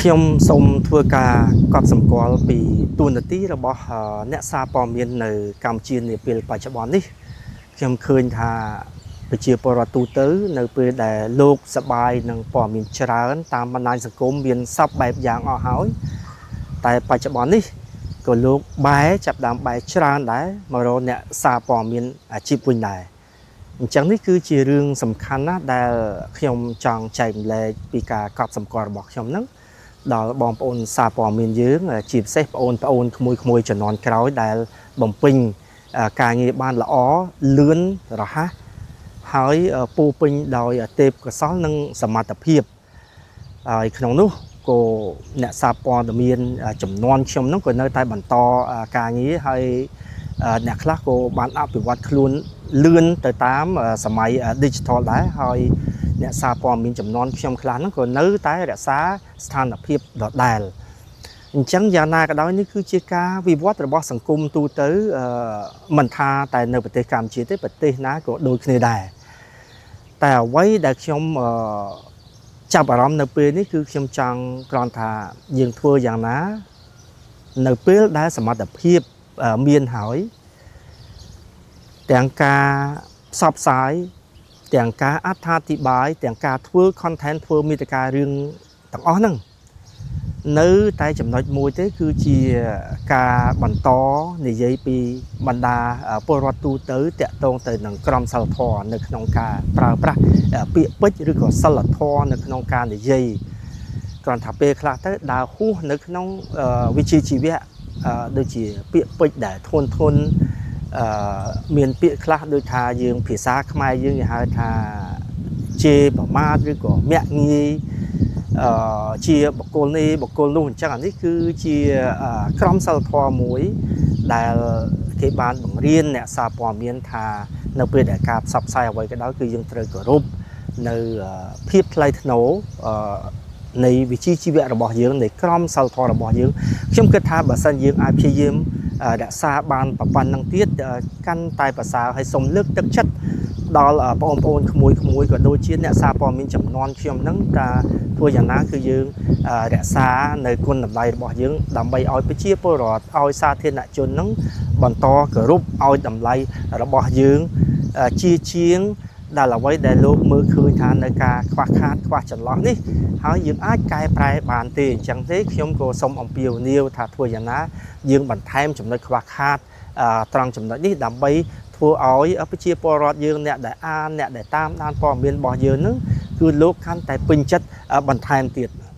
ខ្ញុំសូមធ្វើការកត់សម្គាល់ពីទូនាទីរបស់អ្នកសារព័ត៌មាននៅកម្ពុជានាពេលបច្ចុប្បន្ននេះខ្ញុំឃើញថាប្រជាពលរដ្ឋទូទៅនៅពេលដែលលោកសប្បាយនឹងព័ត៌មានច្រើនតាមបណ្ដាញសង្គមមានសពបែបយ៉ាងអស់ហើយតែបច្ចុប្បន្ននេះក៏លោកចាប់ដើមបែរច្រើនដែរមករកអ្នកសារព័ត៌មានអាជីពវិញដែរអញ្ចឹងនេះគឺជារឿងសំខាន់ណាស់ដែលខ្ញុំចង់ចែកម្លែកពីការកត់សម្គាល់របស់ខ្ញុំហ្នឹងដល់បងប្អូនសារព័ត៌មានយើងជាពិសេសបងប្អូនក្មួយជំនាន់ក្រោយដែលបំពេញការងារបានល្អលឿនរហ័សហើយពោពេញដោយទេពកោសល្យនិងសមត្ថភាពហើយក្នុងនោះក៏អ្នកសារព័ត៌មានចំនួនខ្ញុំហ្នឹងក៏នៅតែបន្តការងារហើយអ្នកខ្លះក៏បានអភិវឌ្ឍខ្លួនលឿនទៅតាមសម័យ digital ដែរហើយអ្នកសារព័ត៌មានចំនួនខ្ញុំខ្លះហ្នឹងក៏នៅតែរក្សាស្ថានភាពដដែលអញ្ចឹងយ៉ាងណាក៏ដោយនេះគឺជាការវិវត្តរបស់សង្គមទូទៅមិនថាតែនៅប្រទេសកម្ពុជាទេប្រទេសណាក៏ដូចគ្នាដែរតែអ្វីដែលខ្ញុំចាប់អារម្មណ៍នៅពេលនេះគឺខ្ញុំចង់គ្រាន់ថាយើងធ្វើយ៉ាងណានៅពេលដែលសមត្ថភាពមានហើយទាំងការផ្សព្វផ្សាយទាំងការអត្ថាធិប្បាយទាំងការធ្វើ content ធ្វើមាតិការឿងទាំងអស់ហ្នឹងនៅតែចំណុចមួយទេគឺជាការបន្តនិយាយពីបណ្ដាពលរដ្ឋទូទៅតាក់ទងទៅនឹងក្រមសីលធម៌នៅក្នុងការប្រើប្រាស់ពាក្យពេចន៍ឬក៏សីលធម៌នៅក្នុងការនិយាយគ្រាន់ថាពេលខ្លះទៅដើរហួសនៅក្នុងវិជ្ជាជីវៈដូចជាពាក្យពេចន៍ដែលធ្ងន់មានពាក្យខ្លះដូចថាយើងភាសាខ្មែរយើងគេហៅថាជេរប្រមាថឬក៏មាក់ងាយជាបុគ្គលនេះបុគ្គលនោះអញ្ចឹងអានេះគឺជាក្រមសីលធម៌មួយដែលគេបានបង្រៀនអ្នកសារព័ត៌មានថានៅពេលដែលការផ្សព្វផ្សាយអ្វីក៏ដោយគឺយើងត្រូវគោរពនៅភាពថ្លៃថ្នូរនៃវិជ្ជាជីវៈរបស់យើងនៃក្រមសីលធម៌របស់យើងខ្ញុំគិតថាបើសិនយើងអាចព្យាយាមរក្សាបានប្រព័ន្ធនឹងទៀតកាន់តែប្រសើរហើយសូមលើកទឹកចិត្តដល់បងប្អូនក្មួយក៏ដូចជាអ្នកសារព័ត៌មានចំនួនខ្ញុំហ្នឹងថាធ្វើយ៉ាងណាគឺយើងរក្សានៅគុណតម្លៃរបស់យើងដើម្បីឲ្យប្រជាពលរដ្ឋឲ្យសាធារណជនហ្នឹងបន្តគោរពឲ្យតម្លៃរបស់យើងជាជាងដែលអ្វីដែលលោកមើលឃើញថានៅការខ្វះខាតខ្វះចន្លោះនេះហើយយើងអាចកែប្រែបានទេអញ្ចឹងទេខ្ញុំក៏សូមអំពាវនាវថាធ្វើយ៉ាងណាយើងបន្ថែមចំណុចខ្វះខាតត្រង់ចំណុចនេះដើម្បីធ្វើឲ្យប្រជាពលរដ្ឋយើងអ្នកដែលអានអ្នកដែលតាមដានព័ត៌មានរបស់យើងនឹងគឺលោកកាន់តែពេញចិត្តបន្ថែមទៀត